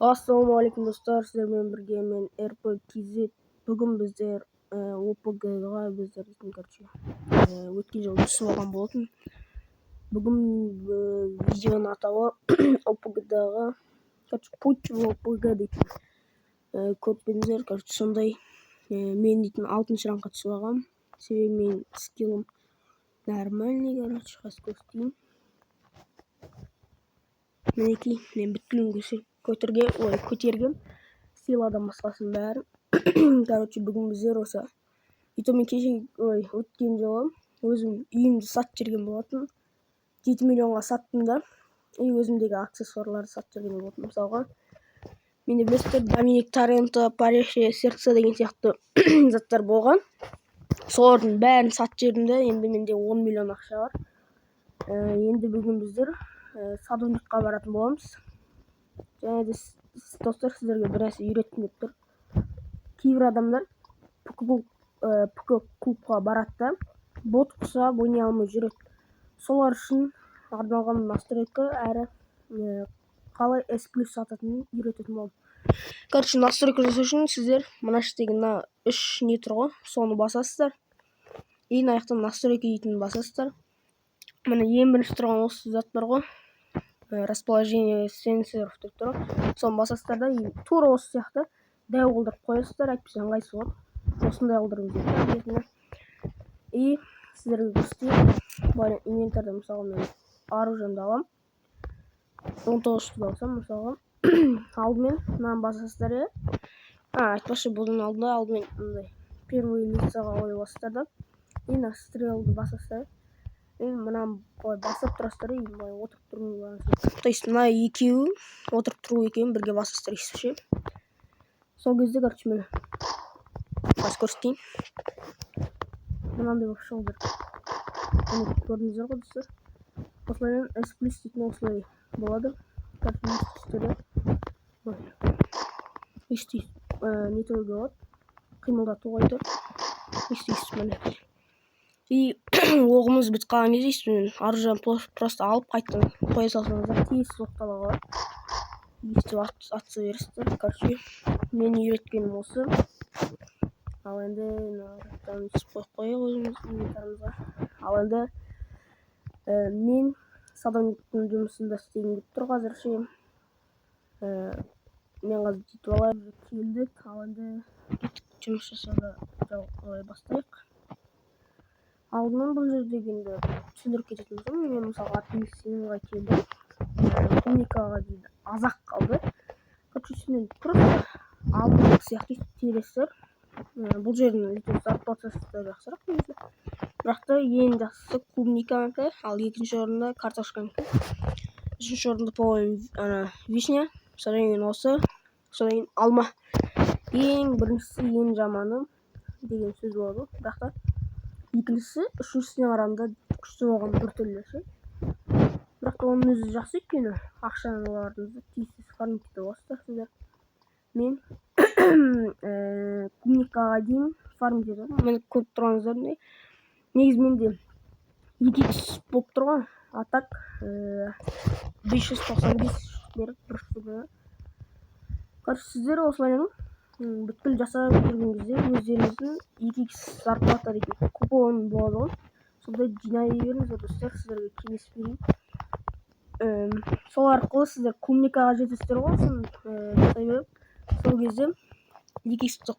Assalamualaikum достар, сіздермен бірге мен РП-KZ. Бүгін біздер ОПГ-ға өткен жылы түсіп алған болатын. Бүгін видеоның атауы ОПГ-дағы путь в ОПГ дейтін. Көріп сондай мен дейтін 6-шы ранға түсіп алғам. Себебі мен скиллым нормальный, қасқостейін. Мінекей, мен бүткілін көтергем. Сыйладан басқасын бәрін. Бүгін біздер осы. Мен өткен жылы өзім үйімді сатып жүрген болатын. 7 миллионға саттым да. Өзімдегі аксессуарларды сатып жүрген болатын. Мысалға, менде білесіздер, Доминик Торренто, Пареше, Сердце деген сияқты заттар болған. Солардың бәрін сатып жүрдім де, енді менде 10 миллион ақша бар. Енді бүгін біздер садовникқа баратын боламыз. Және де достар, сіздерге бір нәрсе үйреткім келіп тұр. Кейбір адамдар ПК клубқа барады, бот құсап ойнай алмай жүреді. Солар үшін арналған настройка әрі қалай S+ сататынын үйрететін боламын. Настройка жасау үшін сіздер мына деген 3 не тұр ғой, соны басасыздар. Ең аяқтан настройка дейтінін басасыздар. Міне ең бірінші тұрған осы зат бар ғой. Расположение сенсоров деп тұр. Соны басасыздар да, тура осы сияқты дәу қылдырып қоясыздар, әйтпесе ыңғайсыз болады. Осындай қылдырып жіберіңіздер. И сіздерге көрсетейін. Инвентарда мысалға мен оружиемді алам. 19 штук алсам, мысалға алдымен мынаны басасыздар. Айтпақшы, бұдан алдымен мындай первый лицаға қойып аласыздар да. И на стрелді басасыздар. Мынаны басып тұрасыздар, отырып тұру. То есть мына екеуі отырып тұру екеуін бірге басасыздар, ше. Сол кезде міне бас көрсетейін. Мынандай болып шығу керек. Міне көрдіңіздер ғой достар. Осылайдан S+ дейтін осылай болады. Естейсіз, не түрге болады, қимылдатуға айтыр. Естейсіз, міне. И оғымыз бітіп қалған кезде естейсіз, оружиені просто алып қайттан қоя салсаңыздар, тез оқтала қалады. Естіп атса бересіздер. Мен үйреткенім осы. Ал енді Ал енді мен садовниктің жұмысында істейін деп тұр қазір ше. Мен қазір жетіп алайын, келдік. Ал енді жұмыс жасауды бастайық. Алдымен бұл жердегі енді түсіндіріп кететін болсам, мен мысалға апельсинға келдім. Клубникаға дейді азақ қалды. Үстінен тұрып, алдын сияқты тересіздер. Бұл жердің зарплатасы да жақсырақ негізі. Бірақ та ең жақсысы клубниканікі, ал екінші орында картошканікі. Үшінші орында по-моему вишня, содан кейін осы, содан кейін алма. Ең біріншісі ең жаманы деген сөз болады. Бірақ та екіншісі үшіншісіне қарағанда күшті болған біртүрлі ше. Бірақ та оның өзі жақсы өйткені ақшаны оларыңызды тиісіз фармингте боласыздар сіздер. Мен клубникаға дейін фарминг етемін. Мен көріп тұрғаныңыздар негізі менде 2x болып тұр ғой. А так 595 беріп бір штугы. Сіздер осылайдан бүткіл жасап жүрген кезде өздеріңіздің 2x зарплата дейтін купон болады ғой. Сондай жинай беріңіздер достар, сіздерге кеңес берейін. Сол арқылы сіздер клубникаға жетесіздер ғой, сол кезде 2x-ті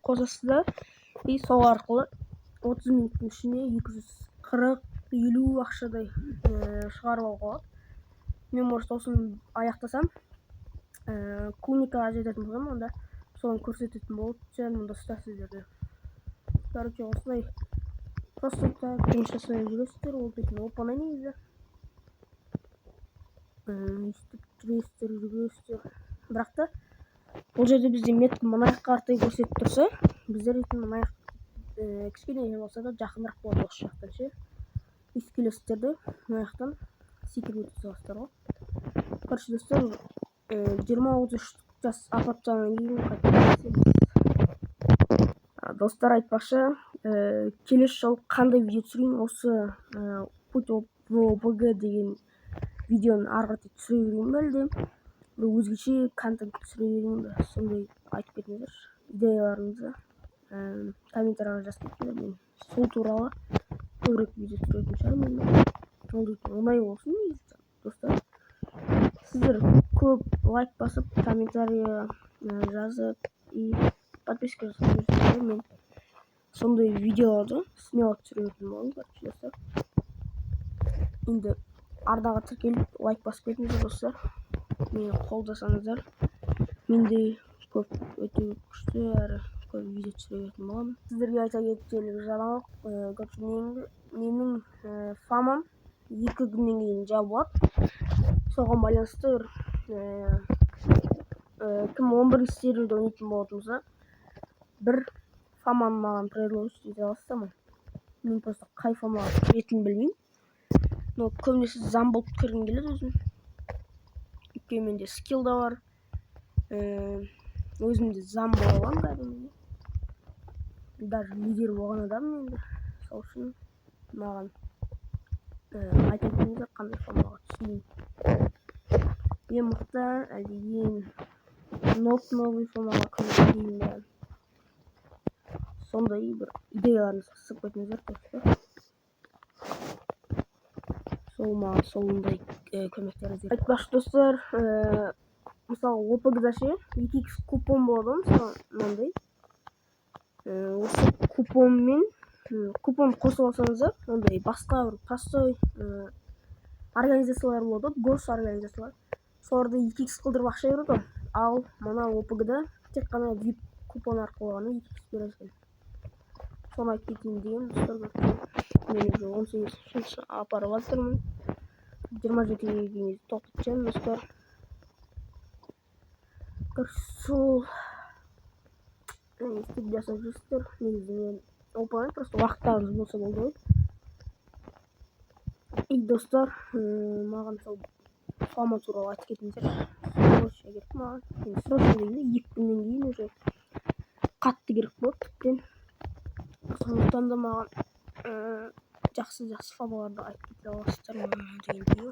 қосасыздар. И сол арқылы 30 минуттың ішінде 240-50 ақшадай шығарып алуға болады. Мен может осыны аяқтасам, клубникаға жететін болсам, онда соны көрсететін болып жатырмын достар сіздерге. Осылай просто так жұмыс жасай жүресіздер, ол дейтін оп-оңай негізі. Өйстіп жүресіздер. Бірақ та бұл жерде бізде метод мына жаққа қаратай көрсетіп тұрса, біздер дейтін мына жақ кішкене болса да жақынырақ болады осы жақтан ше. Өйстіп келесіздер де мына жақтан секіріп өтесіздер ғой. Достар, 20-30 жас апаптан кейін достар, айтпақшы, келесі жолы қандай видео түсірейін, осы путь в ОПГ деген видеоны ары қарай түсіре берейін бе әлде? бір өзгеше контент түсірейін ба, сондай айтып кетіңіздер идеяларыңызды комментарийға жазып кетіңіздер. Мен сол туралы көбірек видео түсіретін шығармын. Ол оңай болсын негізі достар. Сіздер көп лайк басып, комментарий жазып и подписка жасап жүрсеңіздер, мен сондай видеоларды смело түсіретін боламын, достар. Енді арнаға тіркеліп лайк басып кетіңіздер достар. Мені қолдасаңыздар, мен де көп өте күшті әрі көп видео түсіретін боламын. Сіздерге айта кетерлік жаңалық, менің фамам 2 күннен кейін жабылады. Соған байланысты кім 11 серверде ойнайтын болатын болса, бір фаманы маған предложить ете аласыздар ма? Мен просто қай фамаға кіретінін білмеймін. Но көбінесе зам болып кіргім келеді өзім. Өйткені менде скилл да бар. Өзімде зам бола аламын кәдімгідей. Даже лидер болған адаммын енді. Сол үшін маған айта кетіңіздер қандай фамаға түсейін. Ең мықты әлде ең новый фамаға кірейін бе? Сондай бір идеяларыңызды сызып кетіңіздер достар. Сол маған сондай көмектеріңізді айтпақшы достар. Мысалы ОПГ-да ше 2x купон болады, мысалы мынандай. Осы купон қосып алсаңыздар, ондай басқа бір простой организациялар болады, гос организациялар. Соларды 2x қылдырып ақша береді. Ал мына ОПГ-да тек қана VIP купон арқылы ғана 2x береді. Соны айтып кетейін деген достар. Мен уже 18 апарып жатырмын. 27-ге дейін тоқтатacağım достар. Сол істеп жасап жүрсіздер. Негізі мен опамын, просто уақыттарыңыз болса болды ғой. И достар, маған сол фама туралы айтып кетіңіздер. Срочно керек маған. Срочно дегенде 2 күннен кейін уже қатты керек болды тіптен. Сондықтан да маған жақсы фамаларды айтып кете аласыздар деген видео.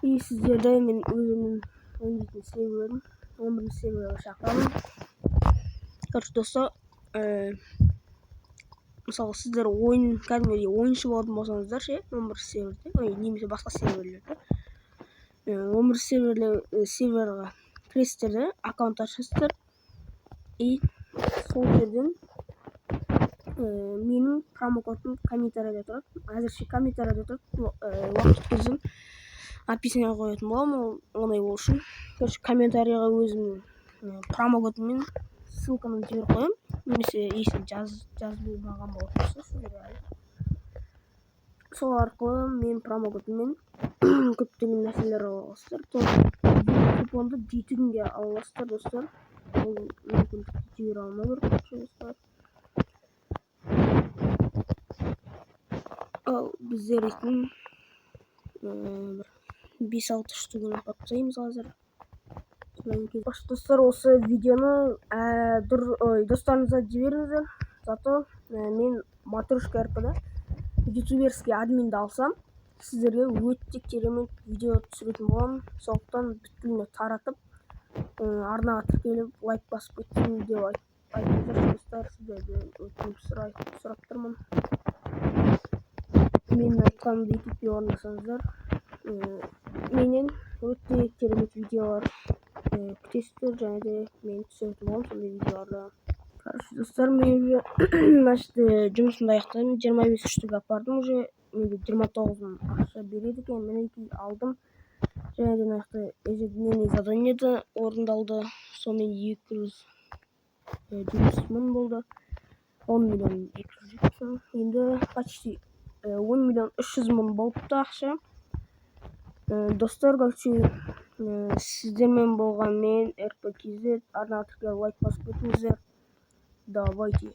И сіздерді мен өзімнің ойнайтын серверлерім 11 серверге шақырамын. Короче достар, мысалы сіздер кәдімгідей ойыншы болатын болсаңыздар ше, 11 серверде, немесе басқа серверлерде 11 серверға кіресіздер де аккаунт ашасыздар. И сол жерден менің промокодым комментарийда тұрады. Әзірше комментарийда тұрады. Уақыт өткенсін описаниеға қоятын боламын, оңай болу үшін. Короче, комментарийға өзімнің промокодыммен ссылканы жіберіп қоямын. Немесе если жазбаған болса сол арқылы мен промокодыммен көптеген нәрселер ала аласыздар. Купонды 7 күнге ала аласыздар достар. Ол мүмкіндікті жібере алмай көріп достар. Ал біздер етін 5-6 штуганы патсаймыз қазір. Достар, осы видеоны достарыңызға жіберіңіздер. Зато мен Матрешка РП-да ютуберский админді алсам, сіздерге өте керемет видео түсіретін боламын. Сондықтан бүткіліне таратып, арнаға тіркеліп, лайк басып кетсін деп айтыңыздар достар. Сіздерге өтініп сұрап тұрмын. Менің айтқанымды етіп орындасаңыздар, менен өте керемет видеолар күтесіздер, және де мен түсіретін боламын сондай видеоларды. Короче достар, мен уже жұмысымды аяқтадым. 25 штук апардым уже. Менде 29 ақша береді екен. Мінекей алдым. Және де ежедневный заданиеде орындалды. Сонымен 270 мың болды. 10 миллион 270 мың. Енді почти 10 миллион 300 мың болыпты ақша. Достар, короче, сіздермен болған мен РП-KZ, арнаға тіркеліп лайк басып кетіңіздер. Давайте.